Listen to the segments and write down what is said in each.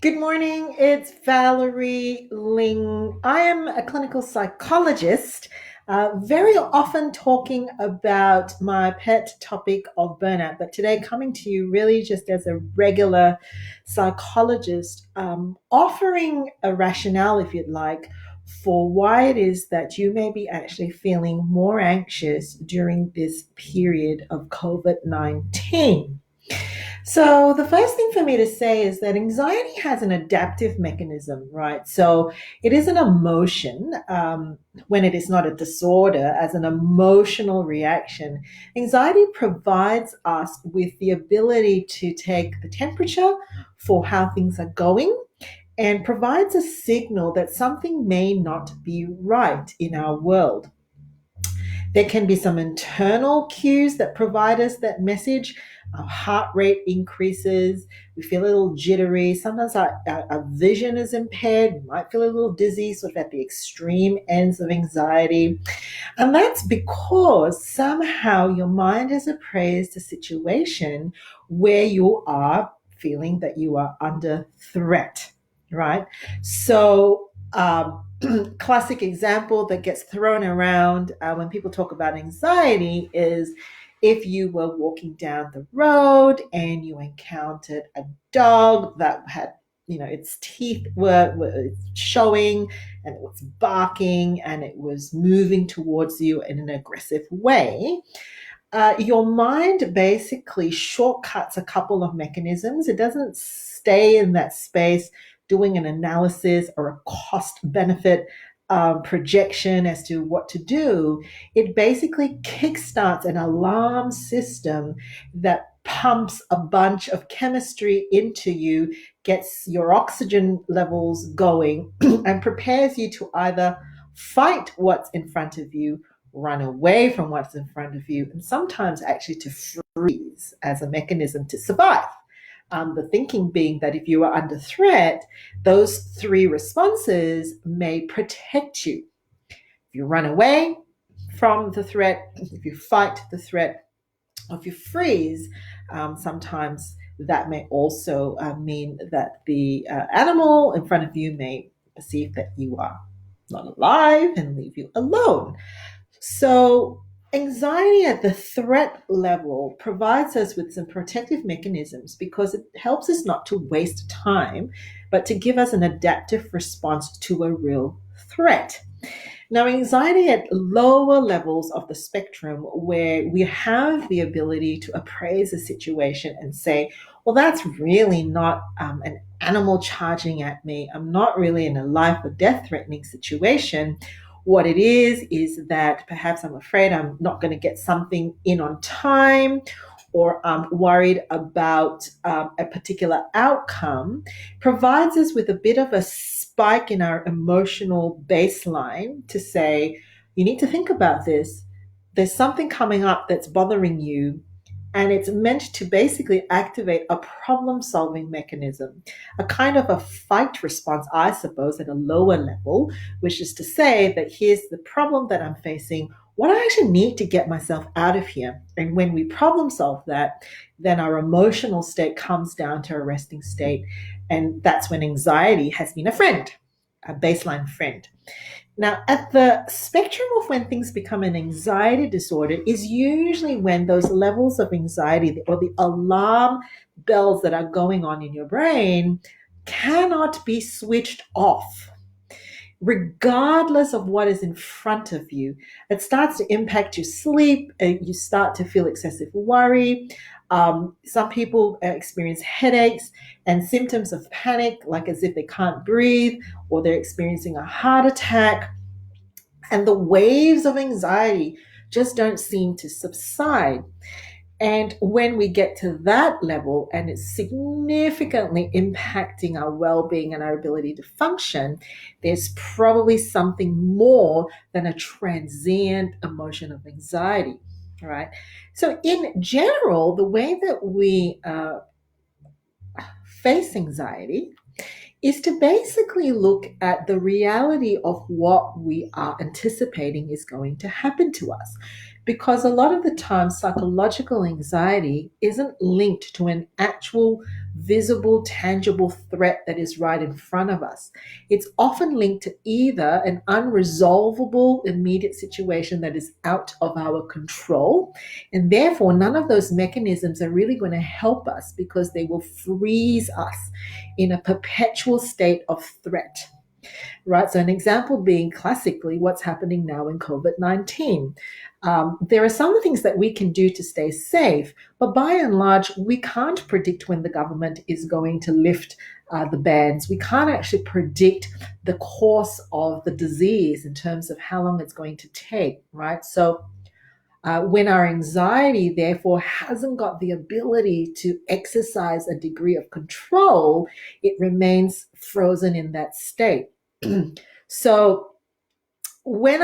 Good morning, it's Valerie Ling. I am a clinical psychologist, very often talking about my pet topic of burnout, but today coming to you really just as a regular psychologist, offering a rationale, if you'd like, for why it is that you may be actually feeling more anxious during this period of COVID-19. So, the first thing for me to say is that anxiety has an adaptive mechanism, right? So, it is an emotion when it is not a disorder, as an emotional reaction. Anxiety provides us with the ability to take the temperature for how things are going and provides a signal that something may not be right in our world. There can be some internal cues that provide us that message. Our heart rate increases, we feel a little jittery. Sometimes our vision is impaired, we might feel a little dizzy, sort of at the extreme ends of anxiety. And that's because somehow your mind has appraised a situation where you are feeling that you are under threat, right? So, classic example that gets thrown around when people talk about anxiety is if you were walking down the road and you encountered a dog that had, its teeth were showing and it was barking and it was moving towards you in an aggressive way. Your mind basically shortcuts a couple of mechanisms. It doesn't stay in that space doing an analysis or a cost benefit projection as to what to do. It basically kickstarts an alarm system that pumps a bunch of chemistry into you, gets your oxygen levels going, and prepares you to either fight what's in front of you, run away from what's in front of you, and sometimes actually to freeze as a mechanism to survive. The thinking being that if you are under threat, those three responses may protect you. If you run away from the threat, if you fight the threat, or if you freeze, sometimes that may also mean that the animal in front of you may perceive that you are not alive and leave you alone. So, anxiety at the threat level provides us with some protective mechanisms because it helps us not to waste time, but to give us an adaptive response to a real threat. Now, anxiety at lower levels of the spectrum, where we have the ability to appraise a situation and say, well, that's really not an animal charging at me. I'm not really in a life or death threatening situation. What it is that perhaps I'm afraid I'm not going to get something in on time, or I'm worried about a particular outcome, provides us with a bit of a spike in our emotional baseline to say, you need to think about this. There's something coming up that's bothering you. And it's meant to basically activate a problem solving mechanism, a kind of a fight response, I suppose, at a lower level, which is to say that here's the problem that I'm facing. What I actually need to get myself out of here. And when we problem solve that, then our emotional state comes down to a resting state. And that's when anxiety has been a friend, a baseline friend. Now, at the spectrum of when things become an anxiety disorder is usually when those levels of anxiety or the alarm bells that are going on in your brain cannot be switched off regardless of what is in front of you. It starts to impact your sleep. You start to feel excessive worry. Some people experience headaches and symptoms of panic, like as if they can't breathe or they're experiencing a heart attack. And the waves of anxiety just don't seem to subside. And when we get to that level and it's significantly impacting our well being and our ability to function, there's probably something more than a transient emotion of anxiety. All right. So, in general, the way that we face anxiety is to basically look at the reality of what we are anticipating is going to happen to us. Because a lot of the time, psychological anxiety isn't linked to an actual visible, tangible threat that is right in front of us. It's often linked to either an unresolvable immediate situation that is out of our control, and therefore none of those mechanisms are really going to help us because they will freeze us in a perpetual state of threat. Right. So, an example being classically what's happening now in COVID-19. There are some things that we can do to stay safe, but by and large, we can't predict when the government is going to lift the bans. We can't actually predict the course of the disease in terms of how long it's going to take, right? So, when our anxiety, therefore, hasn't got the ability to exercise a degree of control, it remains frozen in that state. So when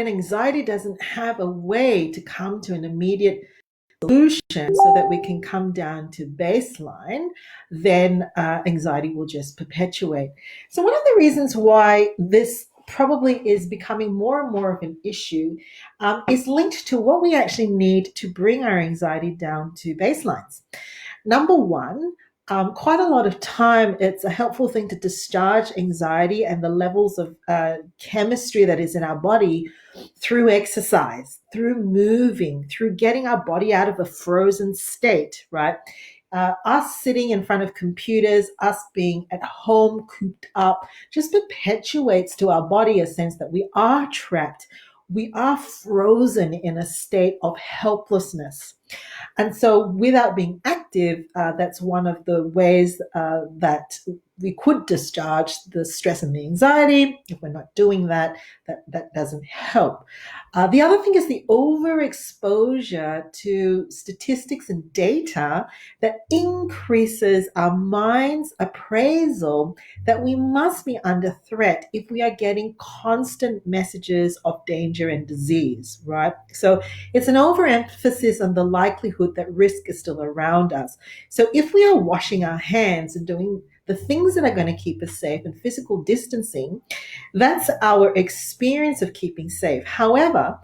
anxiety doesn't have a way to come to an immediate solution so that we can come down to baseline, then anxiety will just perpetuate. So one of the reasons why this probably is becoming more and more of an issue is linked to what we actually need to bring our anxiety down to baselines. Number one, quite a lot of time, it's a helpful thing to discharge anxiety and the levels of chemistry that is in our body through exercise, through moving, through getting our body out of a frozen state, right? Us sitting in front of computers, us being at home, cooped up, just perpetuates to our body a sense that we are trapped. We are frozen in a state of helplessness. And so, without being active, that's one of the ways that we could discharge the stress and the anxiety. If we're not doing that, that doesn't help. The other thing is the overexposure to statistics and data that increases our mind's appraisal that we must be under threat if we are getting constant messages of danger and disease, right? So it's an overemphasis on the likelihood that risk is still around us. So if we are washing our hands and doing the things that are going to keep us safe and physical distancing, that's our experience of keeping safe. However,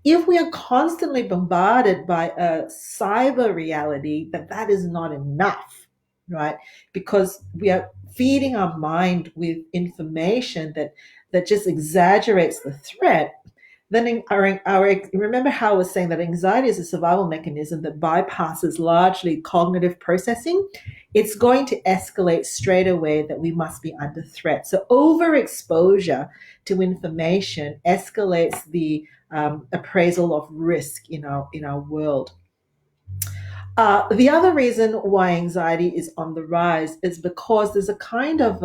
if we are constantly bombarded by a cyber reality, that is not enough, right? Because we are feeding our mind with information that just exaggerates the threat. Then remember how I was saying that anxiety is a survival mechanism that bypasses largely cognitive processing. It's going to escalate straight away that we must be under threat. So overexposure to information escalates the appraisal of risk in our world. The other reason why anxiety is on the rise is because there's a kind of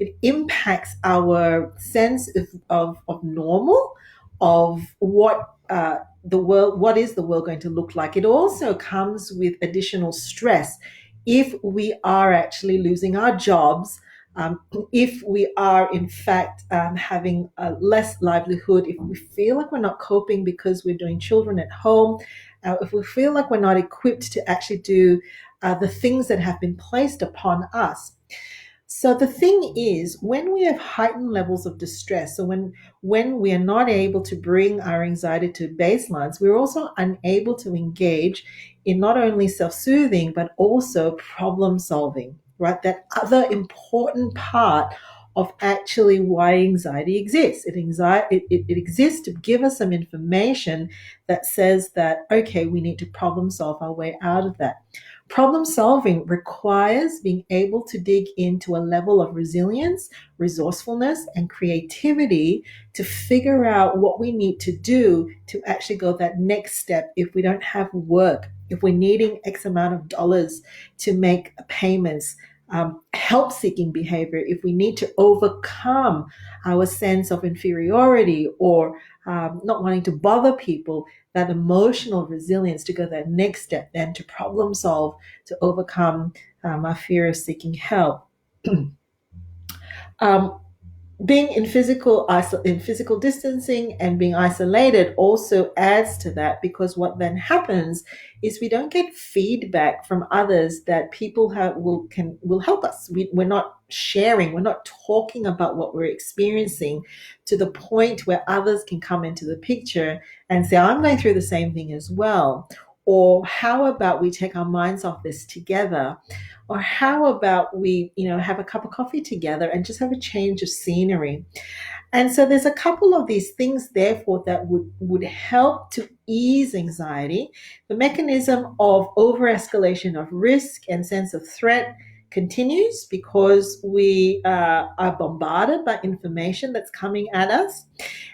it impacts our sense of normal, of what what is the world going to look like. It also comes with additional stress if we are actually losing our jobs, if we are in fact having a less livelihood, if we feel like we're not coping because we're doing children at home, if we feel like we're not equipped to actually do the things that have been placed upon us. So the thing is, when we have heightened levels of distress, so when we are not able to bring our anxiety to baselines, we're also unable to engage in not only self-soothing, but also problem solving, right? That other important part of actually why anxiety exists. It exists to give us some information that says that, okay, we need to problem solve our way out of that. Problem solving requires being able to dig into a level of resilience, resourcefulness, and creativity to figure out what we need to do to actually go that next step if we don't have work, if we're needing X amount of dollars to make payments, help-seeking behavior, if we need to overcome our sense of inferiority or not wanting to bother people, that emotional resilience to go that next step, then to problem solve, to overcome our fear of seeking help. um, Being in physical distancing and being isolated also adds to that, because what then happens is we don't get feedback from others that people will help us. We're not sharing, we're not talking about what we're experiencing to the point where others can come into the picture and say, I'm going through the same thing as well. Or how about we take our minds off this together? Or how about we, have a cup of coffee together and just have a change of scenery? And so there's a couple of these things, therefore, that would help to ease anxiety. The mechanism of over escalation of risk and sense of threat continues because we are bombarded by information that's coming at us.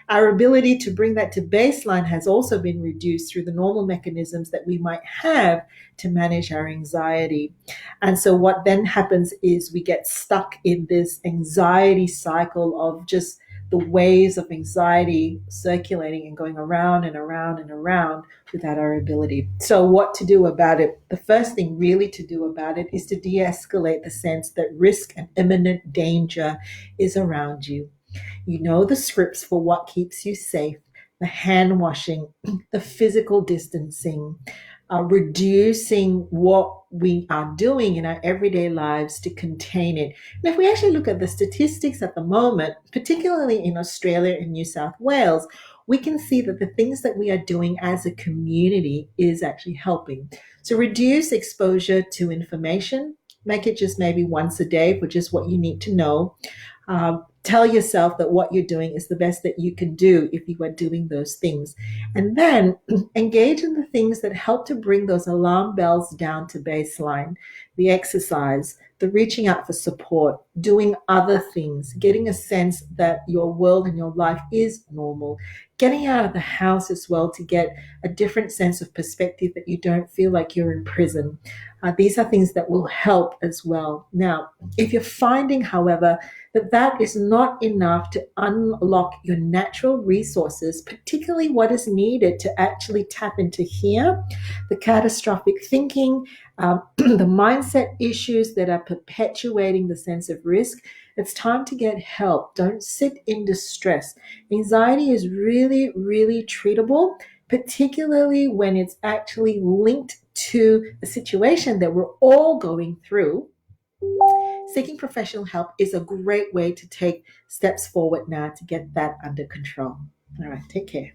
Our ability to bring that to baseline has also been reduced through the normal mechanisms that we might have to manage our anxiety. And so, what then happens is we get stuck in this anxiety cycle of just the waves of anxiety circulating and going around and around and around without our ability. So, what to do about it? The first thing really to do about it is to de escalate the sense that risk and imminent danger is around you. You know the scripts for what keeps you safe: the hand washing, the physical distancing, reducing what we are doing in our everyday lives to contain it. And if we actually look at the statistics at the moment, particularly in Australia and New South Wales, we can see that the things that we are doing as a community is actually helping. So reduce exposure to information, make it just maybe once a day for just what you need to know. Tell yourself that what you're doing is the best that you can do if you are doing those things. And then engage in the things that help to bring those alarm bells down to baseline: the exercise, the reaching out for support, doing other things, getting a sense that your world and your life is normal, getting out of the house as well to get a different sense of perspective that you don't feel like you're in prison. These are things that will help as well. Now, if you're finding, however, that is not enough to unlock your natural resources, particularly what is needed to actually tap into here, the catastrophic thinking, the mindset issues that are perpetuating the sense of risk, it's time to get help. Don't sit in distress. Anxiety is really, really treatable, particularly when it's actually linked to a situation that we're all going through. Seeking professional help is a great way to take steps forward now to get that under control. All right, take care.